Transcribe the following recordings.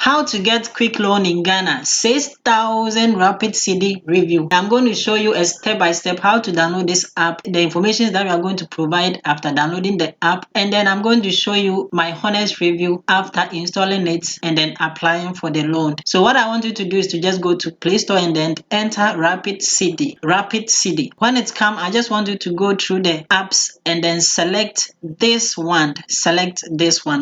How to get quick loan in Ghana, 6,000 rapid CEDI review. I'm going to show you a step-by-step how to download this app, the information that we are going to provide after downloading the app, and then I'm going to show you my honest review after installing it and then applying for the loan. So what I want you to do is to just go to Play Store and then enter rapid CEDI. When it comes, I just want you to go through the apps and then select this one.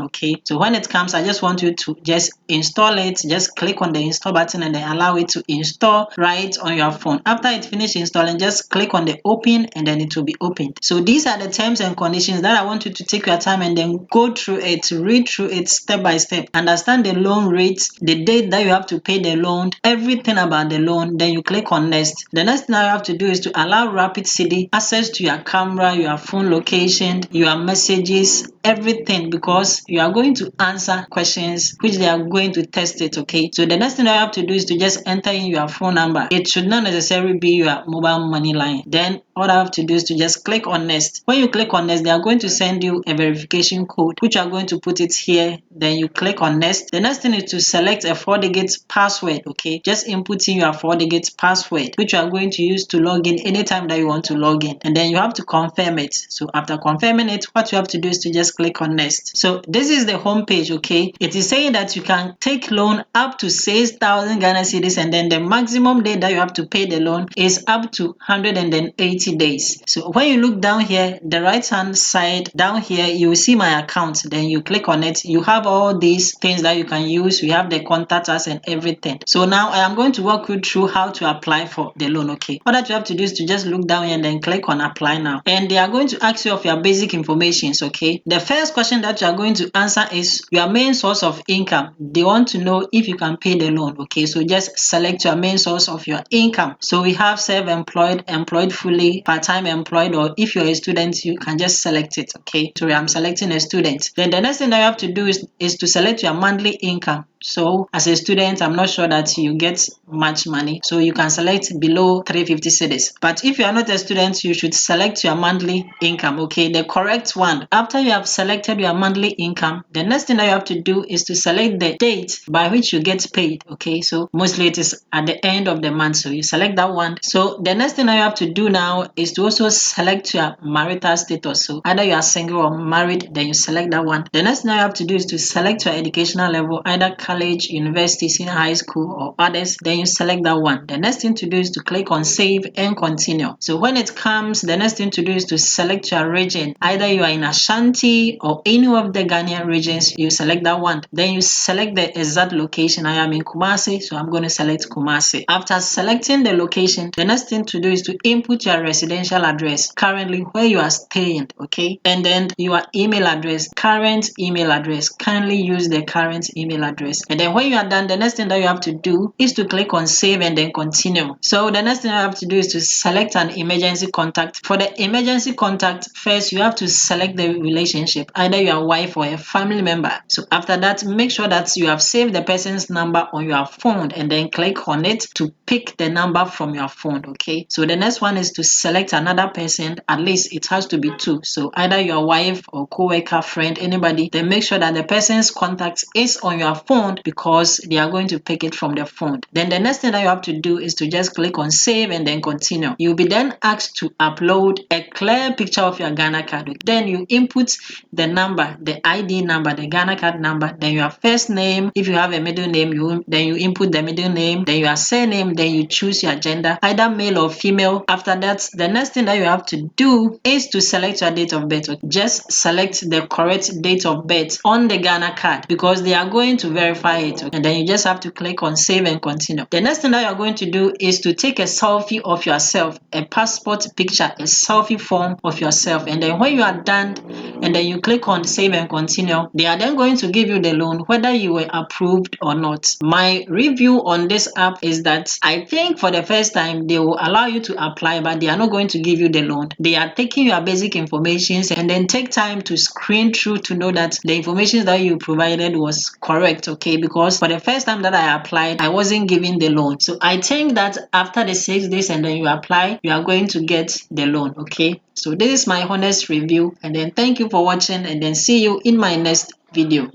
Okay? So when it comes, I just want you to just install it. Just click on the install button and then allow it to install right on your phone. After it finishes installing, just click on the open and then it will be opened. So these are the terms and conditions that I want you to take your time and then go through it, read through it step by step, understand the loan rates, the date that you have to pay the loan, everything about the loan. Then you click on next. The next thing you have to do is to allow rapid CEDI access to your camera, your phone location, your messages, everything, because you are going to answer questions which they are going to test it. Okay, so the next thing I have to do is to just enter in your phone number. It should not necessarily be your mobile money line. Then all I have to do is to just click on next. When you click on next, they are going to send you a verification code which you are going to put it here. Then you click on next. The next thing is to select a 4-digit password. Okay, just input in your 4-digit password which you are going to use to log in anytime that you want to log in, and then you have to confirm it. So after confirming it, what you have to do is to just click on next. So this is the home page. Okay, it is saying that you can take loan up to 6,000 Ghana cedis, and then the maximum day that you have to pay the loan is up to 180 days. So when you look down here, the right hand side down here, you will see my account. Then you click on it. You have all these things that you can use. We have the contact us and everything. So now I am going to walk you through how to apply for the loan. Okay, all that you have to do is to just look down here and then click on apply now, and they are going to ask you of your basic information. Okay, the first question that you are going to answer is your main source of income. They want to know if you can pay the loan. Okay, so just select your main source of your income. So we have self-employed, employed fully, part-time employed, or if you're a student, you can just select it. Okay, so I'm selecting a student. Then the next thing that you have to do is to select your monthly income. So as a student, I'm not sure that you get much money, so you can select below 350 cedis. But if you are not a student, you should select your monthly income. Okay, the correct one. After you have selected your monthly income, the next thing that you have to do is to select the date by which you get paid. Okay, so mostly it is at the end of the month, so you select that one. So the next thing that you have to do now is to also select your marital status. So either you are single or married, then you select that one. The next thing you have to do is to select your educational level, either college, university, senior high school, or others. Then you select that one. The next thing to do is to click on save and continue. So when it comes, the next thing to do is to select your region. Either you are in Ashanti or any of the Ghanaian regions, you select that one. Then you select the exact location. I am in Kumasi, so I'm going to select Kumasi. After selecting the location, the next thing to do is to input your residential address, currently where you are staying. Okay, and then your email address, current email address. Kindly use the current email address. And then when you are done, the next thing that you have to do is to click on save and then continue. So the next thing you have to do is to select an emergency contact. For the emergency contact, first you have to select the relationship, either your wife or a family member. So after that, make sure that you have saved the person's number on your phone and then click on it to pick the number from your phone. Okay, so the next one is to select another person. At least it has to be two, so either your wife or co-worker, friend, anybody. Then make sure that the person's contact is on your phone, because they are going to pick it from the phone. Then the next thing that you have to do is to just click on save and then continue. You'll be then asked to upload a clear picture of your Ghana card. Then you input the number, the ID number, the Ghana card number, then your first name. If you have a middle name, then you input the middle name, then your surname, then you choose your gender, either male or female. After that, the next thing that you have to do is to select your date of birth. Just select the correct date of birth on the Ghana card, because they are going to verify it. And then you just have to click on save and continue. The next thing that you're going to do is to take a selfie of yourself, a passport picture, a selfie form of yourself. And then when you are done, and then you click on save and continue, they are then going to give you the loan, whether you were approved or not. My review on this app is that I think for the first time they will allow you to apply, but they are not going to give you the loan. They are taking your basic information and then take time to screen through to know that the information that you provided was correct. Okay, because for the first time that I applied, I wasn't given the loan. So I think that after the 6 days and then you apply, you are going to get the loan. Okay, so this is my honest review, and then thank you for watching, and then see you in my next video.